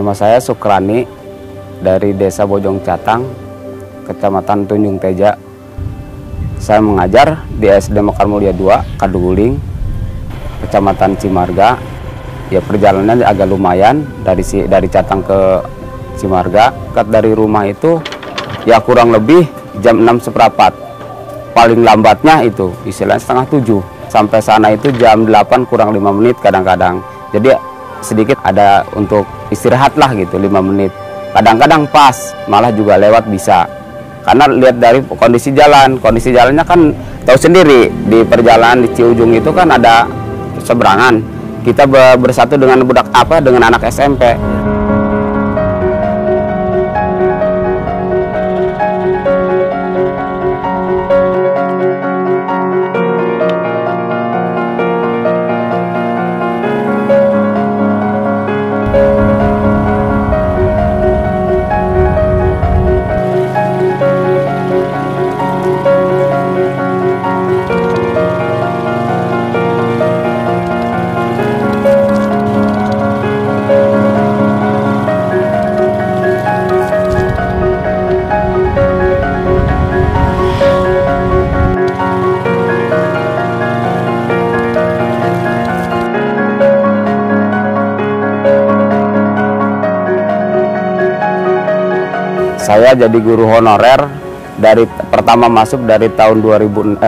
Nama saya Sukrani dari Desa Bojong Catang, Kecamatan Tunjung Teja. Saya mengajar di SD Mekar Mulia 2, Kaduguling, Kecamatan Cimarga. Ya, perjalanannya agak lumayan dari Catang ke Cimarga. Dari rumah itu ya kurang lebih jam 6:15. Paling lambatnya itu istilahnya 6:30. Sampai sana itu jam 8 kurang 5 menit kadang-kadang. Jadi sedikit ada untuk istirahat lah gitu, 5 menit. Kadang-kadang pas, malah juga lewat bisa. Karena lihat dari kondisi jalannya kan tahu sendiri, di perjalanan di Ciujung itu kan ada seberangan. Kita bersatu dengan dengan anak SMP. Saya jadi guru honorer dari pertama masuk dari tahun 2006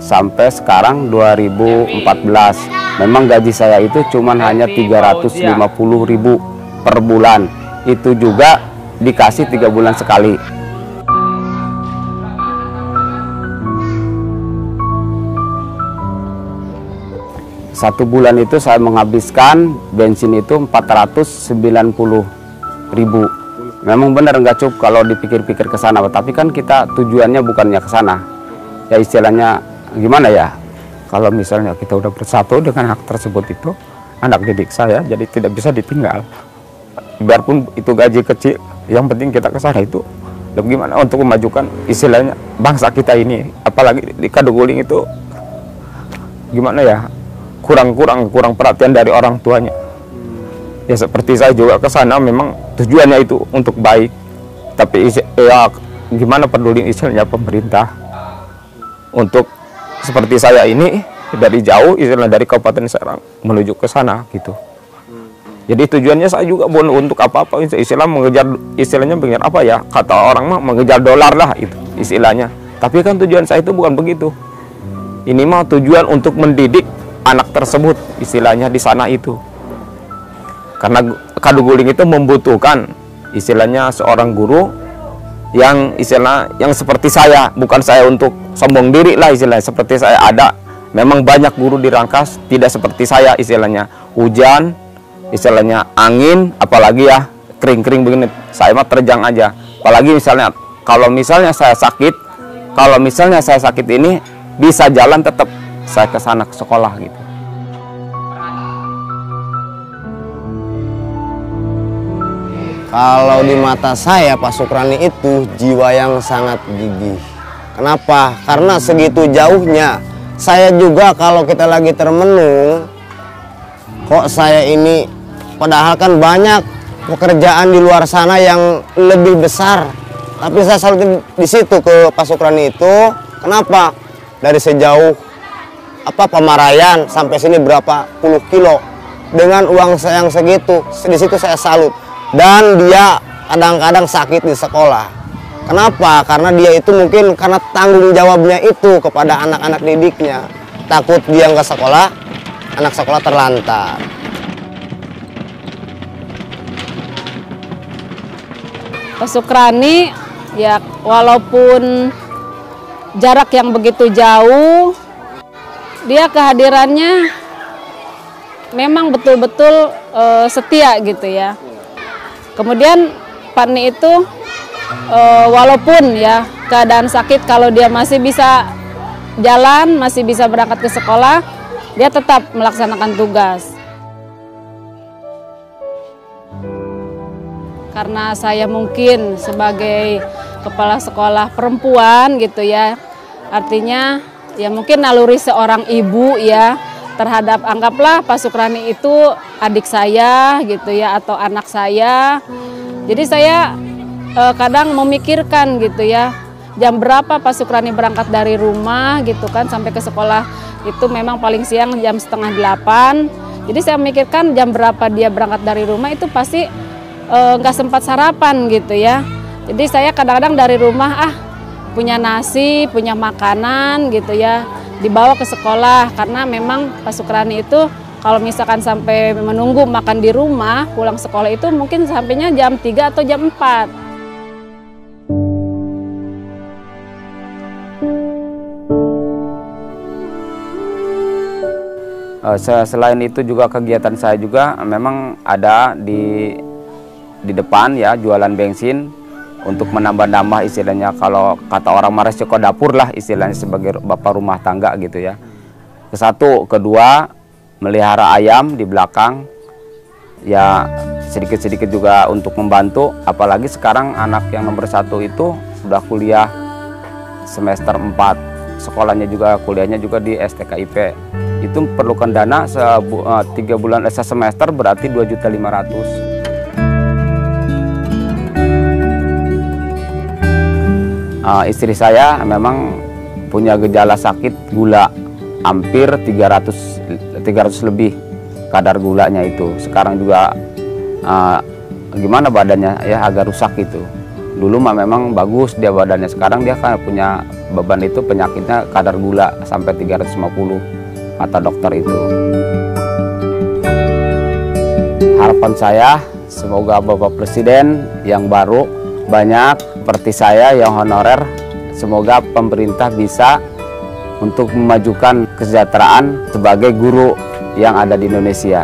sampai sekarang 2014. Memang gaji saya itu cuman hanya 350.000 per bulan. Itu juga dikasih 3 bulan sekali. Satu bulan itu saya menghabiskan bensin itu 490.000. Memang benar nggak cukup kalau dipikir-pikir ke sana, tapi kan kita tujuannya bukannya ke sana. Ya istilahnya gimana ya? Kalau misalnya kita udah bersatu dengan anak tersebut itu, anak didik saya, jadi tidak bisa ditinggal. Biarpun itu gaji kecil, yang penting kita ke sana itu. Dan gimana untuk memajukan istilahnya bangsa kita ini, apalagi di Kaduguling itu gimana ya? Kurang perhatian dari orang tuanya. Ya seperti saya juga ke sana memang tujuannya itu untuk baik, tapi ya gimana peduli istilahnya pemerintah untuk seperti saya ini dari jauh istilah dari Kabupaten Serang menuju ke sana gitu. Jadi tujuannya saya juga bukan untuk apa-apa, istilahnya mengejar apa ya, kata orang mah mengejar dolar lah itu istilahnya. Tapi kan tujuan saya itu bukan begitu. Ini mah tujuan untuk mendidik anak tersebut istilahnya di sana itu. Karena Kaduguling itu membutuhkan istilahnya seorang guru yang seperti saya, bukan saya untuk sombong diri lah istilahnya, seperti saya ada. Memang banyak guru di Rangkas tidak seperti saya istilahnya. Hujan, istilahnya angin, apalagi ya kering-kering begini, saya mah terjang aja. Apalagi kalau misalnya saya sakit ini bisa jalan tetap saya ke sana ke sekolah gitu. Kalau di mata saya, Pak Sukrani itu jiwa yang sangat gigih. Kenapa? Karena segitu jauhnya. Saya juga kalau kita lagi termenung, kok saya ini, padahal kan banyak pekerjaan di luar sana yang lebih besar. Tapi saya selalu di situ ke Pak Sukrani itu. Kenapa? Dari sejauh Pamarayan sampai sini berapa puluh kilo dengan uang yang segitu. Di situ saya salut. Dan dia kadang-kadang sakit di sekolah. Kenapa? Karena dia itu mungkin karena tanggung jawabnya itu kepada anak-anak didiknya. Takut dia nggak sekolah, anak sekolah terlantar. Pak Sukrani, ya walaupun jarak yang begitu jauh, dia kehadirannya memang betul-betul setia gitu ya. Kemudian Pak Ni itu walaupun ya keadaan sakit, kalau dia masih bisa jalan, masih bisa berangkat ke sekolah, dia tetap melaksanakan tugas. Karena saya mungkin sebagai kepala sekolah perempuan gitu ya, artinya ya mungkin naluri seorang ibu ya, terhadap, anggaplah Pak Sukrani itu adik saya gitu ya, atau anak saya. Jadi saya kadang memikirkan gitu ya, jam berapa Pak Sukrani berangkat dari rumah gitu kan sampai ke sekolah itu memang paling siang jam 7:30. Jadi saya memikirkan jam berapa dia berangkat dari rumah itu pasti nggak sempat sarapan gitu ya. Jadi saya kadang-kadang dari rumah punya nasi, punya makanan gitu ya, dibawa ke sekolah karena memang Pak Sukrani itu kalau misalkan sampai menunggu makan di rumah, pulang sekolah itu mungkin sampainya jam 3 atau jam 4. Selain itu juga kegiatan saya juga memang ada di depan ya, jualan bensin untuk menambah-nambah istilahnya, kalau kata orang Maras Joko dapur lah istilahnya, sebagai bapak rumah tangga gitu ya. Kesatu, kedua melihara ayam di belakang ya, sedikit-sedikit juga untuk membantu, apalagi sekarang anak yang nomor 1 itu sudah kuliah semester 4, sekolahnya juga kuliahnya juga di STKIP. Itu perlukan dana 3 bulan semester berarti 2.500.000. Istri saya memang punya gejala sakit gula, hampir 300 lebih kadar gulanya itu. Sekarang juga gimana badannya ya, agak rusak itu. Dulu mah memang bagus dia badannya, sekarang dia kan punya beban itu, penyakitnya kadar gula sampai 350 kata dokter itu. Harapan saya semoga Bapak Presiden yang baru banyak seperti saya yang honorer, semoga pemerintah bisa untuk memajukan kesejahteraan sebagai guru yang ada di Indonesia.